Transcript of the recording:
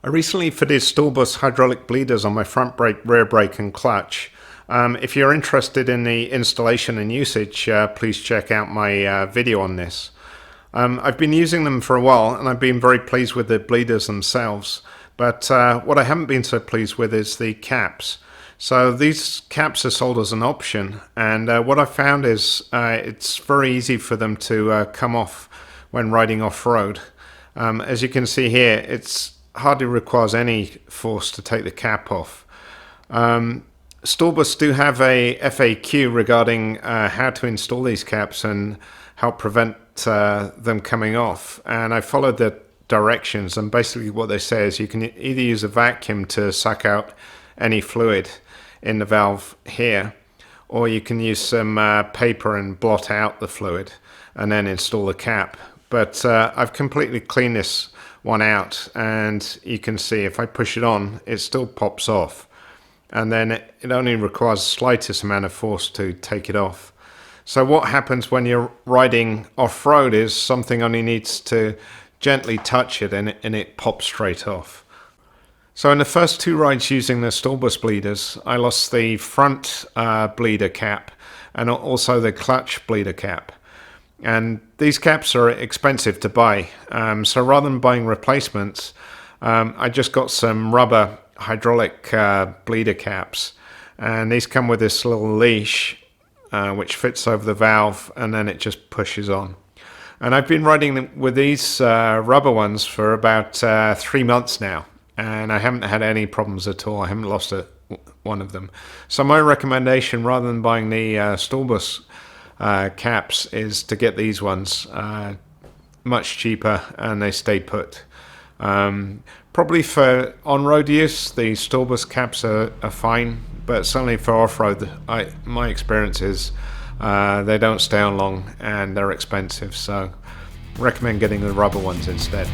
I recently fitted Stahlbus hydraulic bleeders on my front brake, rear brake and clutch. If you're interested in the installation and usage, please check out my video on this. I've been using them for a while and I've been very pleased with the bleeders themselves, but what I haven't been so pleased with is the caps. So these caps are sold as an option, and what I found is it's very easy for them to come off when riding off-road. As you can see here, it's hardly requires any force to take the cap off. Stahlbus do have a FAQ regarding how to install these caps and help prevent them coming off, and I followed the directions, and basically what they say is you can either use a vacuum to suck out any fluid in the valve here, or you can use some paper and blot out the fluid and then install the cap. But I've completely cleaned this one out, and you can see if I push it on, it still pops off, and then it only requires the slightest amount of force to take it off. So what happens when you're riding off-road is something only needs to gently touch it and it pops straight off. So in the first two rides using the Stahlbus bleeders, I lost the front bleeder cap and also the clutch bleeder cap. And these caps are expensive to buy, so rather than buying replacements, I just got some rubber hydraulic bleeder caps, and these come with this little leash which fits over the valve, and then it just pushes on. And I've been riding them with these rubber ones for about 3 months now, and I haven't had any problems at all. I haven't lost one of them. So my recommendation, rather than buying the Stahlbus caps, is to get these ones, much cheaper, and they stay put. Probably for on-road use, the Stahlbus caps are fine, but certainly for off-road, my experience is they don't stay on long and they're expensive, so recommend getting the rubber ones instead.